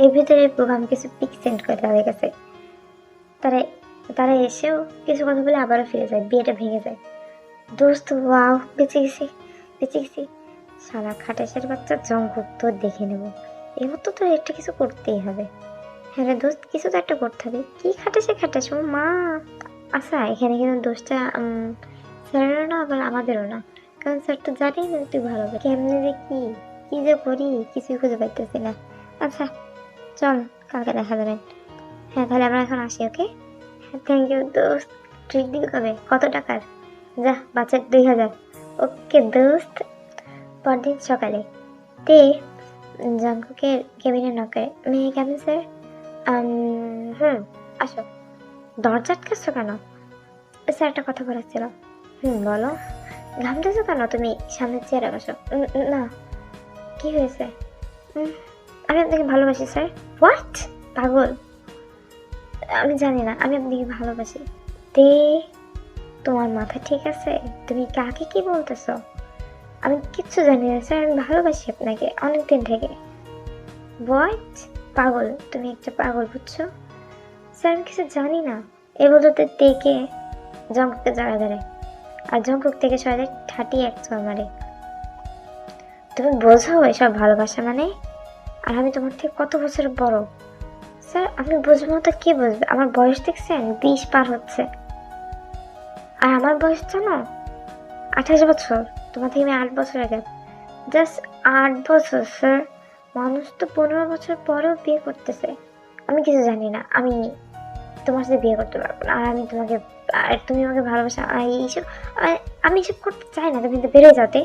এর ভিতরে প্রোগ্রাম কিছু পিক সেন্ড করে তাদের কাছে। তারা এসেও কিছু কথা বলে আবারও ফিরে যায়, বিয়েটা ভেঙে যায়। দোস্ত ওয়াও, বেঁচে গেছি। সারা খাটাসের বাচ্চা জঙ্কুক, তোর দেখে নেব। এর মতো তো একটা কিছু করতেই হবে। হ্যাঁ রে দোস্ত, কিছু তো একটা করতে হবে। কি খাটাস ও মা। আচ্ছা এখানে কিন্তু দোষটা স্যারেরও না, আবার আমাদেরও না, কারণ স্যার তো জানেই না তুই ভালো। কেমনে যে কি যে করি কিছুই খুঁজে পাইতেছি না। আচ্ছা চল, কালকে দেখা যাবে। হ্যাঁ তাহলে আমরা এখন আসি। ওকে, হ্যাঁ থ্যাংক ইউ দোস্ত। ট্রিট দিবি কবে? কত টাকার? যা বাচ্চার 2000। ওকে দোস্ত। পরদিন সকালে তে জঙ্কুকের কেবিনে নক করে। মেয়ে কেমন স্যার? আসো। দরজা আটকাচ্ছ কেন? স্যার একটা কথা বলার ছিল। বলো। ঘামতেছো কেন? তুমি সামনের চেয়ারে বসো। না। কি হয়েছে? আমি আপনাকে ভালোবাসি স্যার। হোয়াট? পাগল? আমি জানি না, আমি আপনাকে ভালোবাসি। তে তোমার মাথা ঠিক আছে? তুমি কাকে কি বলতেছো? আমি কিচ্ছু জানি না স্যার, আমি ভালোবাসি আপনাকে অনেকদিন থেকে। হোয়াট? পাগল? তুমি একটা পাগল, বুঝছো? স্যার আমি কিছু জানি না। এ বলতে তেকে জঙ্কুককে জায়গা ধরে, আর জঙ্কুক থেকে সরাতে ফাটিয়ে এক চর মারে। তুমি বোঝো এসব ভালোবাসা মানে? আর আমি তোমার থেকে কত বছর বড়। স্যার আমি বুঝবো তো কি বুঝবে? আমার বয়স দেখছেন 20 পার হচ্ছে। আর আমার বয়স জানো 28 বছর। তোমার থেকে আমি 8 বছর আগে। জাস্ট 8 বছর স্যার। মানুষ তো 15 বছর পরেও বিয়ে করতেছে। আমি কিছু জানি না, আমি তোমার সাথে বিয়ে করতে পারবো না। আর আমি তোমাকে, আর তুমি আমাকে ভালোবাসা, আর এইসব আমি এসব করতে চাই না। তুমি তো বেড়ে যাতে।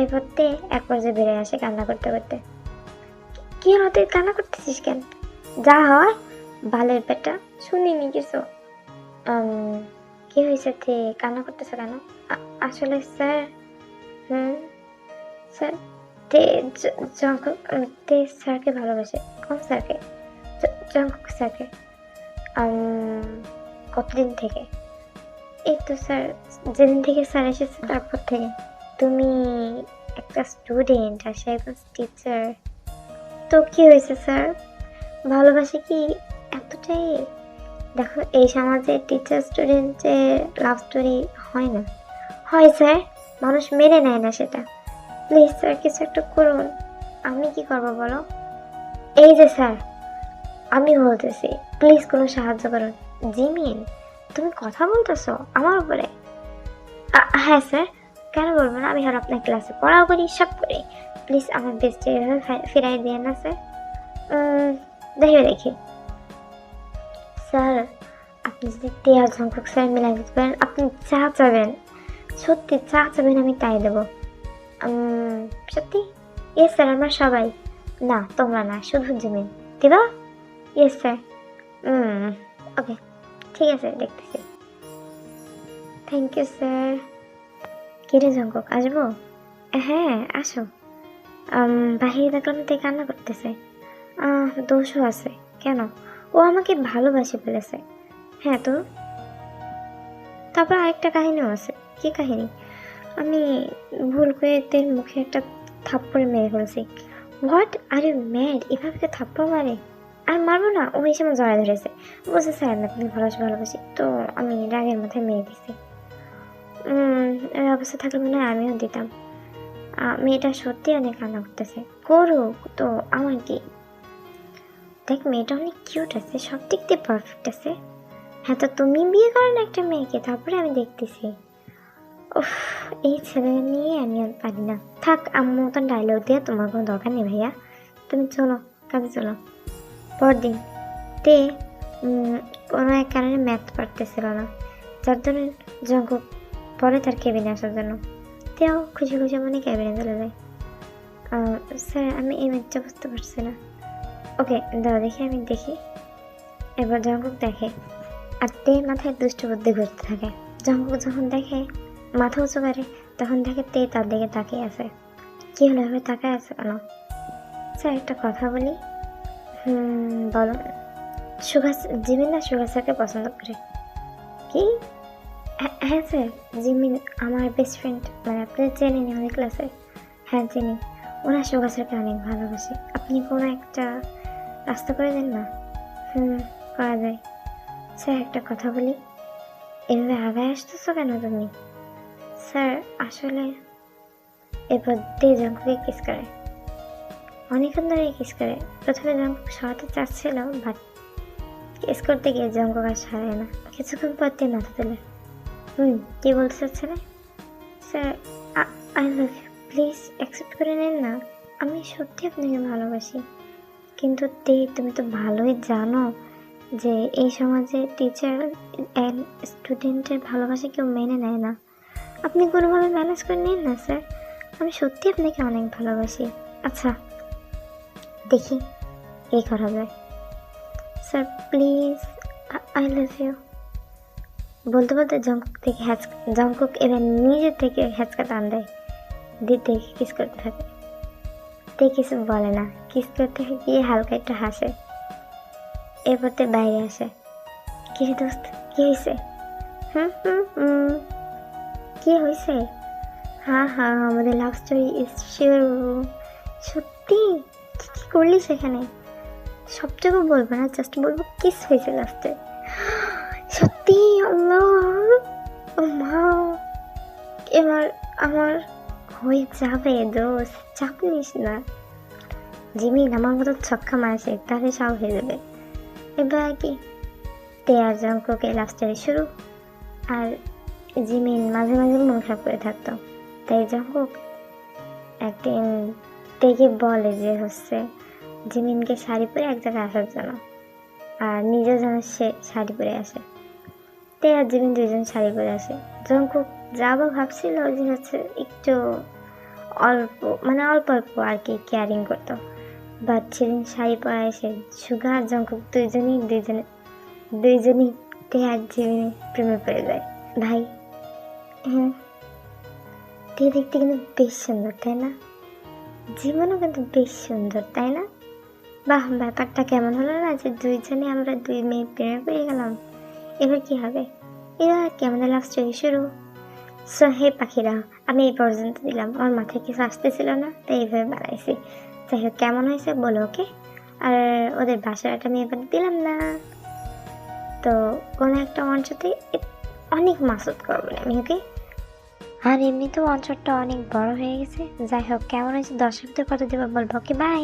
এরপর তে এক পর্যায়ে বেড়ে আসে কান্না করতে করতে। কি হলো, তুই কান্না করতেছিস কেন? যা হয় বালের বেটা, শুনিনি কিছু। কি হয়েছে, তে কান্না করতেছো কেন? আসলে স্যার, হুম স্যার, তে জঙ্কুক তে স্যারকে ভালোবাসে। কোন স্যারকে? জঙ্কুক স্যারকে। কতদিন থেকে? এই তো স্যার, যেদিন থেকে স্যার এসেছে তারপর থেকে। তুমি একটা স্টুডেন্ট আর সে একজন টিচার, তো কি হয়েছে স্যার? ভালোবাসে কি এতটাই? দেখো এই সমাজে টিচার স্টুডেন্টে লাভ স্টোরি হয় না। হয় স্যার, মানুষ মেনে নেয় না সেটা। প্লিজ স্যার কিছু একটা করুন। আমি কি করবো বলো? এই যে স্যার, আমি বলতেছি প্লিজ কোনো সাহায্য করুন। জিমিন, তুমি কথা বলতেছো আমার উপরে? হ্যাঁ স্যার, কেন বলবো না? আমি আর আপনার ক্লাসে পড়াও করি, সব করি। প্লিজ আমার বেস্টে ফিরাই দিয়ে না স্যার। দেখি স্যার, আপনি যদি টেয়ার সংখ্যক স্যার মিলাই দিতে পারেন, আপনি যা চাবেন, সত্যি যা চাবেন আমি তাই দেবো। সত্যি? ইয়েস স্যার, আমরা সবাই। না তোমরা না, শুধু জিমিন। দিবা? Yes sir. ওকে, ঠিক আছে, দেখতেছি। Thank you sir. কিরে জঙ্কক, আসবো? হ্যাঁ আসো। বাহিরে দেখলাম তাই কান্না করতেছে। দোষও আছে। কেন? ও আমাকে ভালোবাসে বলেছে। হ্যাঁ তো, তারপর আরেকটা কাহিনীও আছে। কি কাহিনী? আমি ভুল করে তের মুখে একটা থাপ্পড় মেরে ফেলছি। What are you mad? এভাবে কেউ থাপ্পড় মারে? আর মারবো না, ও এসে আমার জড়ায় ধরেছে। বলছে স্যার না তুমি ভালোবাসি, তো আমি রাগের মাথায় মেরে দিছি। এই অবস্থা থাকলে মনে হয় আমিও দিতাম। মেয়েটা সত্যি অনেক কান্না করতেছে। করুক তো, আমার কি? দেখ মেয়েটা অনেক কিউট আছে, সব দিক দিয়ে পারফেক্ট আছে। হ্যাঁ তো তুমি বিয়ে করো না একটা মেয়েকে, তারপরে আমি দেখতেছি। উফ, এই ছেলে নিয়ে আমি আর পারি না। থাক, আম্মু মতন ডায়লগ দিয়ে তোমার কোনো দরকার নেই ভাইয়া। তুমি চলো, কাজে চলো। পরদিন তে কোনো এক কারণে ম্যাথ পারতেছিল না, যার জন্য জঙ্কুক পরে তার কেবিনে আসার জন্য। তেও খুশি খুশি মনে ক্যাবিনে চলে যায়। স্যার আমি এই ম্যাথটা বুঝতে পারছি না। ওকে দাও দেখি, আমি দেখি। এবার জঙ্কুক দেখে, আর তে মাথায় দুষ্ট বুদ্ধি ঘুরতে থাকে। জঙ্কুক যখন দেখে মাথা উঁচু করে, তখন দেখে তে তার দিকে তাকিয়ে আছে। কি হলো, এভাবে তাকায় আছে কেন? স্যার একটা কথা বলি। বলো। সুভাষ, জিমিন না সুভাষ স্যারকে পছন্দ করে। কি? হ্যাঁ স্যার, জিমিন আমার বেস্ট ফ্রেন্ড, মানে আপনি চেনেন আমাদের ক্লাসে। হ্যাঁ চিনি। ওরা সুভাষ স্যারকে অনেক ভালোবাসে। আপনি কোনো একটা রাস্তা করে দেন না। করা যায়। স্যার একটা কথা বলি। এভাবে আগায় আসতেছো কেন তুমি? স্যার আসলে এরপর দিয়ে জঙ্কুকে কিস করে। অনেকক্ষণ ধরে কিস করে। প্রথমে জঙ্কুক সরাতে চাচ্ছিল, বাট কিস করতে গিয়ে জঙ্কুক আর সরায় না। কিছুক্ষণ পর দিয়ে মাথা তোলে। কি বলতে চাচ্ছে না? Sir I love you, please accept করে নেন না। আমি সত্যি আপনাকে ভালোবাসি। কিন্তু তুমি তো ভালোই জানো যে এই সমাজে টিচার অ্যান্ড স্টুডেন্টের ভালোবাসা কেউ মেনে নেয় না। আপনি কোনোভাবে ম্যানেজ করে নিন না স্যার। আমি সত্যি আপনাকে অনেক ভালোবাসি। আচ্ছা দেখি কি করা যায়। Sir please, I love you. বলতে বলতে জঙ্কুক এবার নিজের থেকে হ্যাচকা টান দেয়, দিতে কিস করতে থাকে। তে কিছু বলে না, কিস করতে গিয়ে হালকা একটু হাসে। এরপর তে বাইরে আসে। কি দোস্ত, কি হয়েছে? কি হয়েছে? হ্যাঁ আমাদের লাভ স্টোরি ইজ শিওর। সত্যি? কি করলি সেখানে? সবটুকু বলবো না, জাস্ট বলবো কিস হয়েছে লাস্টে। সত্যি? আল্লাহ, ও মা। এবার আমার হয়ে যাবে দোস্ত, চাপ নিস না। জিমিন আমার মতো ছক্কা মারছে, তাহলে সব হয়ে যাবে। এবার কি তে আর জঙ্কুকে লাভ স্টোরি শুরু। আর জিমিন মাঝে মাঝে মন খারাপ করে থাকতো, তাই জঙ্কুক একদিন তেকে বলে যে জিমিনকে শাড়ি পরে এক জায়গায় আসার জন্য, আর নিজেও যেন সে শাড়ি পরে আসে। তে আর জিমিন দুইজন শাড়ি পরে আসে। জঙ্কুক যাবো ভাবছিল যে একটু অল্প অল্প আর কি কেয়ারিং করতো, বাট সেদিন শাড়ি পরা এসে সুগা আর জঙ্কুক দুইজনই তে আর জিমিনে প্রেমে পড়ে যায়। ভাই হ্যাঁ, তে দেখতে কিন্তু বেশ সুন্দর তাই না? জীবনও কিন্তু বেশ সুন্দর তাই না? বাহ, ব্যাপারটা কেমন হলো না যে দুইজনে আমরা দুই মেয়ে প্রেমে পড়ে গেলাম। এবার কি হবে? এবার কি আমাদের লাভ স্টোরি শুরু। সো হে পাখিরা, আমি এই পর্যন্ত দিলাম, আমার মাথায় কিছু আসতেছিল না তাই এইভাবে বানাইছি। যাই হোক কেমন হয়েছে বলো ওকে। আর ওদের বাসার একটা মেয়ে বাদ দিলাম না, তো কোনো একটা অঞ্চলতে অনেক মাসুদ করবো না আমি, ওকে। আর এমনিতেও অঞ্চলটা অনেক বড় হয়ে গেছে। যাই হোক কেমন হয়েছে দর্শকদের কত দেবো বলবো, ওকে বাই।